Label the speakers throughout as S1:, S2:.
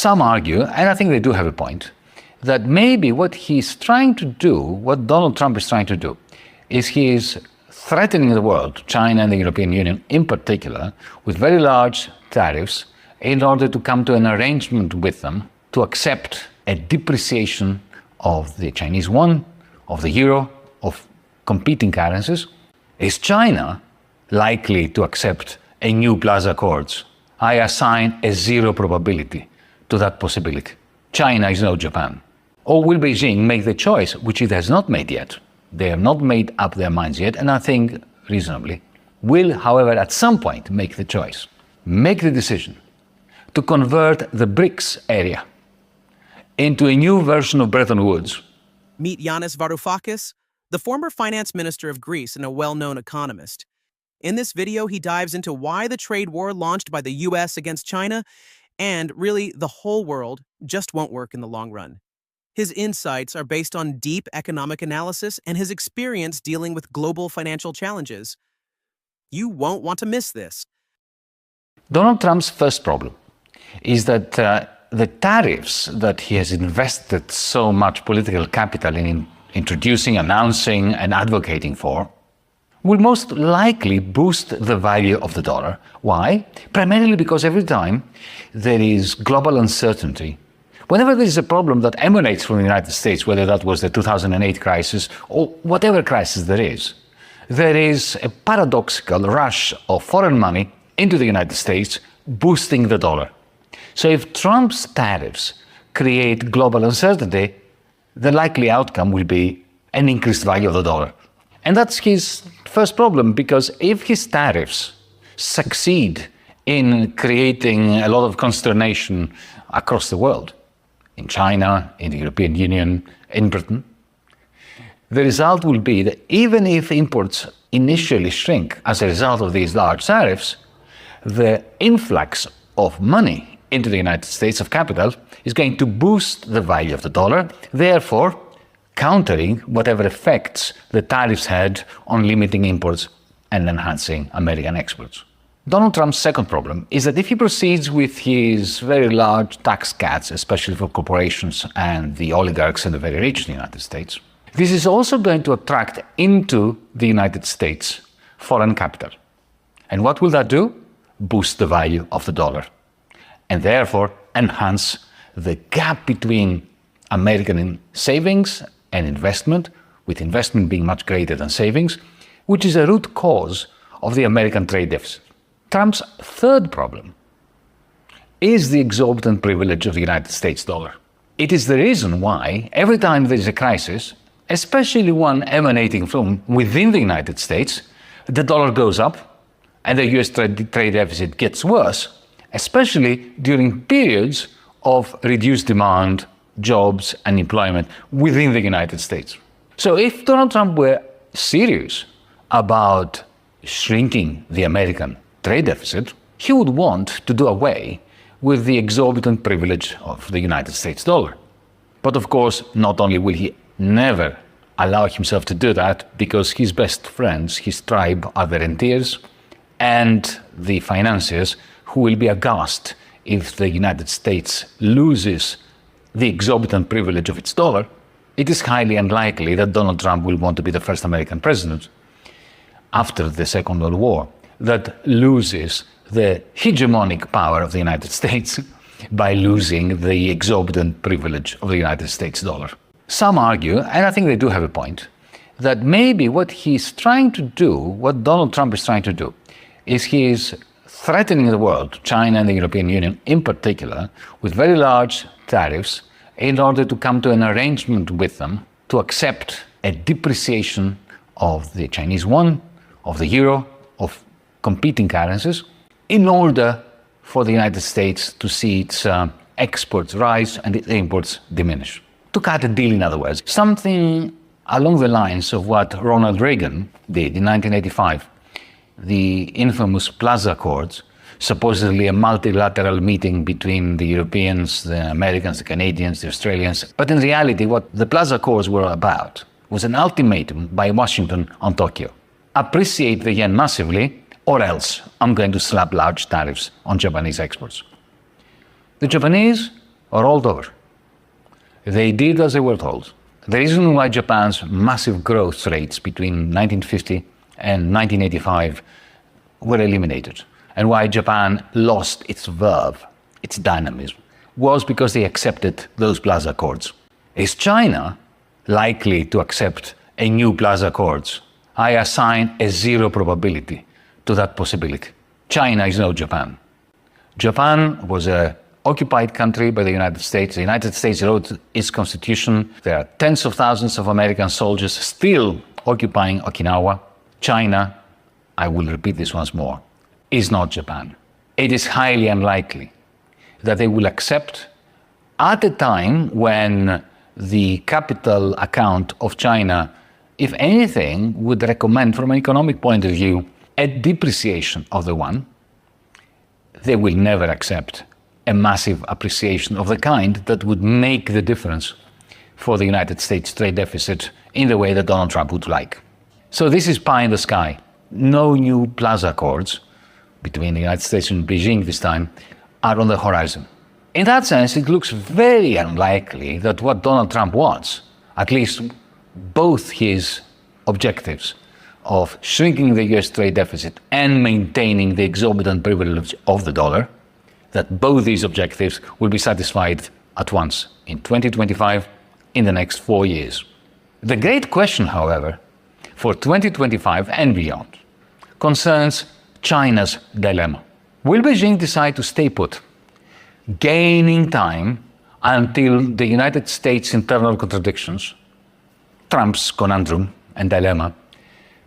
S1: Some argue, and I think they do have a point, that maybe what he's trying to do, what Donald Trump is trying to do, is he is threatening the world, China and the European Union in particular, with very large tariffs in order to come to an arrangement with them to accept a depreciation of the Chinese yuan, of the euro, of competing currencies. Is China likely to accept a new Plaza Accords? I assign a 0 probability to that possibility. China is no Japan. Or will Beijing make the choice, which it has not made yet? They have not made up their minds yet, and I think reasonably, will, however, at some point make the choice, make the decision to convert the BRICS area into a new version of Bretton Woods.
S2: Meet Yanis Varoufakis, the former finance minister of Greece and a well-known economist. In this video, he dives into why the trade war launched by the US against China and really the whole world just won't work in the long run. His insights are based on deep economic analysis and his experience dealing with global financial challenges. You won't want to miss this.
S1: Donald Trump's first problem is that the tariffs that he has invested so much political capital in introducing, announcing, and advocating for will most likely boost the value of the dollar. Why? Primarily because every time there is global uncertainty, whenever there is a problem that emanates from the United States, whether that was the 2008 crisis or whatever crisis there is a paradoxical rush of foreign money into the United States, boosting the dollar. So if Trump's tariffs create global uncertainty, the likely outcome will be an increased value of the dollar. And that's his first problem, because if his tariffs succeed in creating a lot of consternation across the world, in China, in the European Union, in Britain, the result will be that even if imports initially shrink as a result of these large tariffs, the influx of money into the United States of capital is going to boost the value of the dollar, therefore countering whatever effects the tariffs had on limiting imports and enhancing American exports. Donald Trump's second problem is that if he proceeds with his very large tax cuts, especially for corporations and the oligarchs and the very rich in the United States, this is also going to attract into the United States foreign capital. And what will that do? Boost the value of the dollar, and therefore enhance the gap between American savings and investment, with investment being much greater than savings, which is a root cause of the American trade deficit. Trump's third problem is the exorbitant privilege of the United States dollar. It is the reason why every time there is a crisis, especially one emanating from within the United States, the dollar goes up and the US trade deficit gets worse, especially during periods of reduced demand, jobs and employment within the United States. So if Donald Trump were serious about shrinking the American trade deficit, he would want to do away with the exorbitant privilege of the United States dollar. But of course, not only will he never allow himself to do that, because his best friends, his tribe, are the rentiers and the financiers who will be aghast if the United States loses the exorbitant privilege of its dollar. It is highly unlikely that Donald Trump will want to be the first American president after the Second World War that loses the hegemonic power of the United States by losing the exorbitant privilege of the United States dollar. Some argue, and I think they do have a point, that maybe what he's trying to do, what Donald Trump is trying to do, is he is threatening the world, China and the European Union in particular, with very large tariffs in order to come to an arrangement with them to accept a depreciation of the Chinese yuan, of the euro, of competing currencies, in order for the United States to see its exports rise and its imports diminish. To cut a deal, in other words, something along the lines of what Ronald Reagan did in 1985, the infamous Plaza Accords, supposedly a multilateral meeting between the Europeans, the Americans, the Canadians, the Australians. But in reality, what the Plaza Accords were about was an ultimatum by Washington on Tokyo. Appreciate the yen massively, or else I'm going to slap large tariffs on Japanese exports. The Japanese or rolled over. They did as they were told. The reason why Japan's massive growth rates between 1950 and 1985 were eliminated, and why Japan lost its verve, its dynamism, was because they accepted those Plaza Accords. Is China likely to accept a new Plaza Accords? I assign a 0 probability to that possibility. China is no Japan. Japan was an occupied country by the United States. The United States wrote its constitution. There are tens of thousands of American soldiers still occupying Okinawa. China, I will repeat this once more, is not Japan. It is highly unlikely that they will accept, at a time when the capital account of China, if anything, would recommend from an economic point of view a depreciation of the yuan. They will never accept a massive appreciation of the kind that would make the difference for the United States trade deficit in the way that Donald Trump would like. So this is pie in the sky. No new Plaza Accords between the United States and Beijing this time are on the horizon. In that sense, it looks very unlikely that what Donald Trump wants, at least both his objectives of shrinking the US trade deficit and maintaining the exorbitant privilege of the dollar, that both these objectives will be satisfied at once in 2025, in the next 4 years. The great question, however, for 2025 and beyond, concerns China's dilemma. Will Beijing decide to stay put, gaining time until the United States' internal contradictions, Trump's conundrum and dilemma,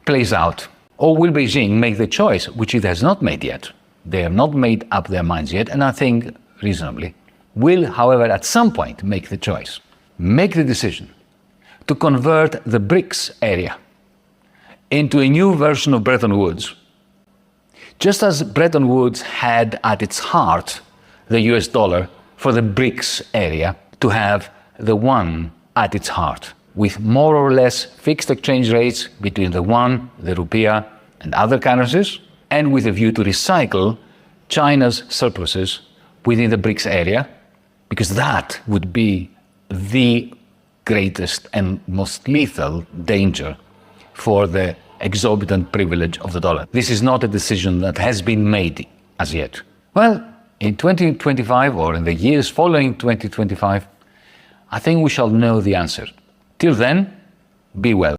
S1: plays out? Or will Beijing make the choice, which it has not made yet? They have not made up their minds yet, and I think reasonably, will, however, at some point make the choice, make the decision to convert the BRICS area into a new version of Bretton Woods. Just as Bretton Woods had at its heart the US dollar, for the BRICS area to have the yuan at its heart, with more or less fixed exchange rates between the yuan, the rupiah, and other currencies, and with a view to recycle China's surpluses within the BRICS area, because that would be the greatest and most lethal danger for the exorbitant privilege of the dollar. This is not a decision that has been made as yet. Well, in 2025 or in the years following 2025, I think we shall know the answer. Till then, be well.